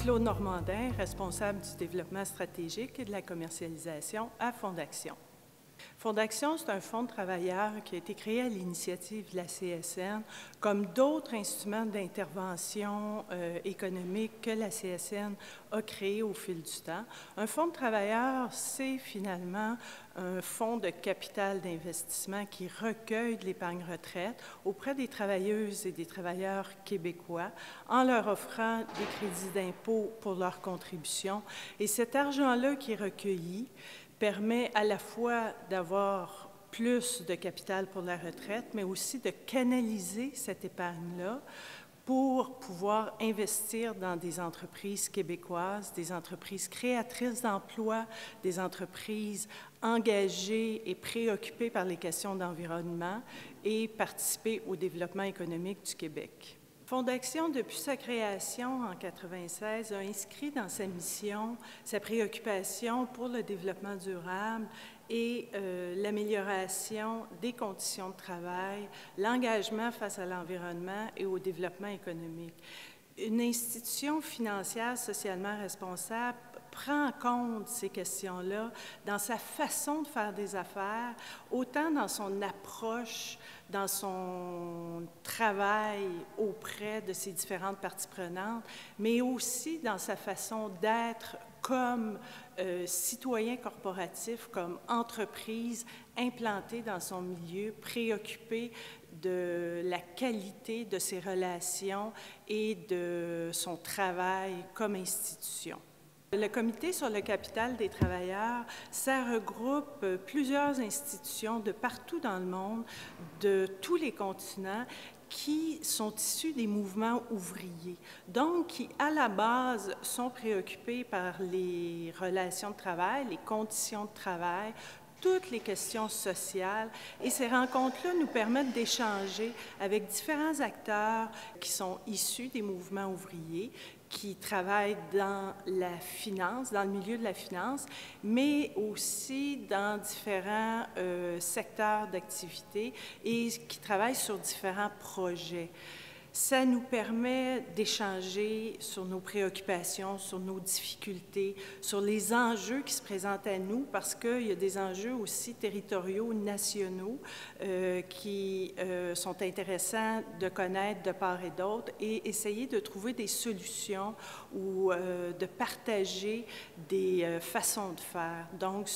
Claude Normandin, responsable du développement stratégique et de la commercialisation à Fondaction. Fondaction, c'est un fonds de travailleurs qui a été créé à l'initiative de la CSN, comme d'autres instruments d'intervention économique que la CSN a créé au fil du temps. Un fonds de travailleurs, c'est finalement un fonds de capital d'investissement qui recueille de l'épargne retraite auprès des travailleuses et des travailleurs québécois en leur offrant des crédits d'impôt pour leurs contributions. Et cet argent-là qui est recueilli permet à la fois d'avoir plus de capital pour la retraite, mais aussi de canaliser cette épargne-là pour pouvoir investir dans des entreprises québécoises, des entreprises créatrices d'emplois, des entreprises engagées et préoccupées par les questions d'environnement et participer au développement économique du Québec. Fondaction, depuis sa création en 1996, a inscrit dans sa mission sa préoccupation pour le développement durable et l'amélioration des conditions de travail, l'engagement face à l'environnement et au développement économique. Une institution financière socialement responsable prend en compte ces questions-là dans sa façon de faire des affaires, autant dans son approche, dans son travail auprès de ses différentes parties prenantes, mais aussi dans sa façon d'être comme citoyen corporatif, comme entreprise implantée dans son milieu, préoccupée de la qualité de ses relations et de son travail comme institution. Le Comité sur le capital des travailleurs, ça regroupe plusieurs institutions de partout dans le monde, de tous les continents, qui sont issus des mouvements ouvriers, donc qui, à la base, sont préoccupés par les relations de travail, les conditions de travail, toutes les questions sociales. Et ces rencontres-là nous permettent d'échanger avec différents acteurs qui sont issus des mouvements ouvriers, qui travaillent dans la finance, dans le milieu de la finance, mais aussi dans différents secteurs d'activité et qui travaillent sur différents projets. Ça nous permet d'échanger sur nos préoccupations, sur nos difficultés, sur les enjeux qui se présentent à nous, parce qu'il y a des enjeux aussi territoriaux, nationaux, qui sont intéressants de connaître de part et d'autre et essayer de trouver des solutions ou de partager des façons de faire. Donc,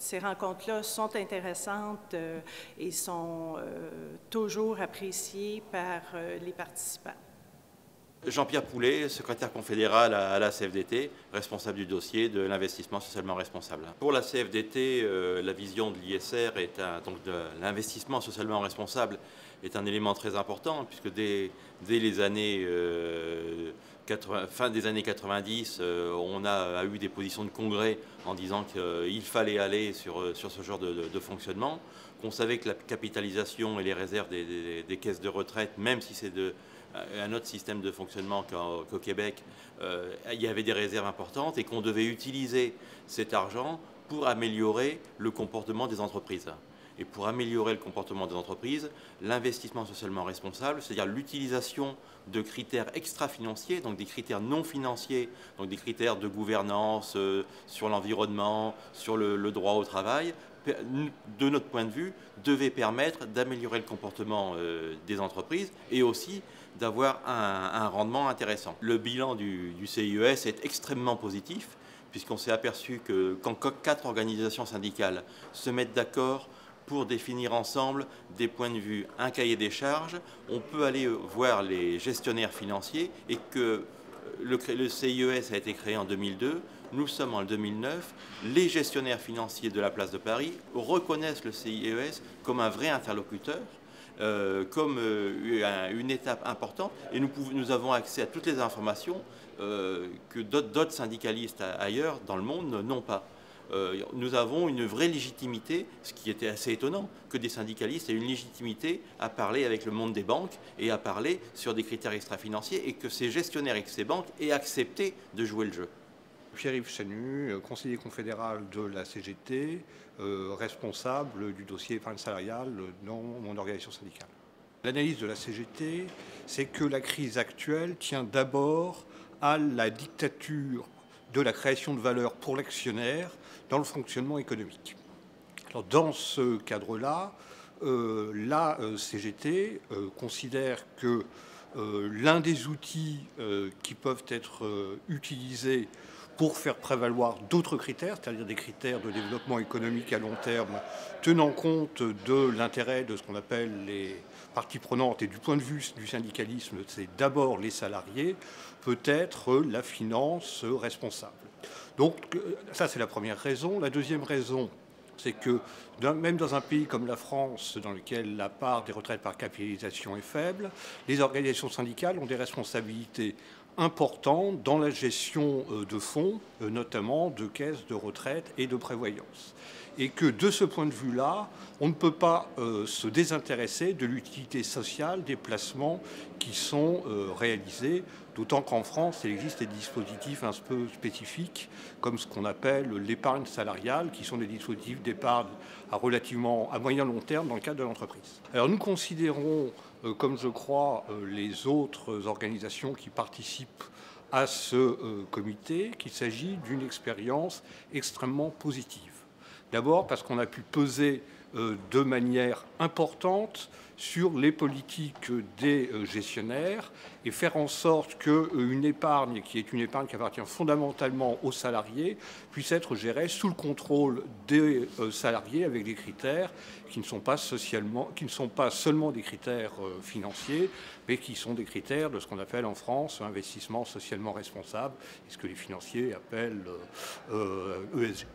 ces rencontres-là sont intéressantes et sont toujours appréciées par les participants. Jean-Pierre Poulet, secrétaire confédéral à la CFDT, responsable du dossier de l'investissement socialement responsable. Pour la CFDT, la vision de l'ISR, donc de l'investissement socialement responsable, est un élément très important, puisque dès les années fin des années 90, on a eu des positions de congrès en disant qu'il fallait aller sur ce genre de fonctionnement, qu'on savait que la capitalisation et les réserves des caisses de retraite, même si c'est un autre système de fonctionnement qu'au Québec, il y avait des réserves importantes et qu'on devait utiliser cet argent pour améliorer le comportement des entreprises. Et pour améliorer le comportement des entreprises, l'investissement socialement responsable, c'est-à-dire l'utilisation de critères extra-financiers, donc des critères non financiers, donc des critères de gouvernance sur l'environnement, sur le droit au travail, de notre point de vue, devait permettre d'améliorer le comportement des entreprises et aussi d'avoir un rendement intéressant. Le bilan du CIES est extrêmement positif, puisqu'on s'est aperçu que quand 4 organisations syndicales se mettent d'accord pour définir ensemble des points de vue, un cahier des charges, on peut aller voir les gestionnaires financiers et que le CIES a été créé en 2002, nous sommes en 2009, les gestionnaires financiers de la place de Paris reconnaissent le CIES comme un vrai interlocuteur, comme une étape importante et nous avons accès à toutes les informations que d'autres syndicalistes ailleurs dans le monde n'ont pas. Nous avons une vraie légitimité, ce qui était assez étonnant, que des syndicalistes aient une légitimité à parler avec le monde des banques et à parler sur des critères extra-financiers et que ces gestionnaires et que ces banques aient accepté de jouer le jeu. Pierre-Yves Chanu, conseiller confédéral de la CGT, responsable du dossier épargne salariale dans mon organisation syndicale. L'analyse de la CGT, c'est que la crise actuelle tient d'abord à la dictature de la création de valeur pour l'actionnaire dans le fonctionnement économique. Alors, dans ce cadre-là, la CGT considère que l'un des outils qui peuvent être utilisés pour faire prévaloir d'autres critères, c'est-à-dire des critères de développement économique à long terme, tenant compte de l'intérêt de ce qu'on appelle les parties prenantes et du point de vue du syndicalisme, c'est d'abord les salariés, peut être la finance responsable. Donc ça, c'est la première raison. La deuxième raison, c'est que même dans un pays comme la France, dans lequel la part des retraites par capitalisation est faible, les organisations syndicales ont des responsabilités importantes dans la gestion de fonds, notamment de caisses de retraite et de prévoyance. Et que de ce point de vue-là, on ne peut pas se désintéresser de l'utilité sociale des placements qui sont réalisés, d'autant qu'en France, il existe des dispositifs un peu spécifiques, comme ce qu'on appelle l'épargne salariale, qui sont des dispositifs d'épargne à moyen long terme dans le cadre de l'entreprise. Alors nous considérons, comme je crois les autres organisations qui participent à ce comité, qu'il s'agit d'une expérience extrêmement positive. D'abord parce qu'on a pu peser de manière importante sur les politiques des gestionnaires et faire en sorte qu'une épargne, qui est une épargne qui appartient fondamentalement aux salariés, puisse être gérée sous le contrôle des salariés avec des critères qui ne sont pas seulement des critères financiers, mais qui sont des critères de ce qu'on appelle en France investissement socialement responsable, et ce que les financiers appellent ESG.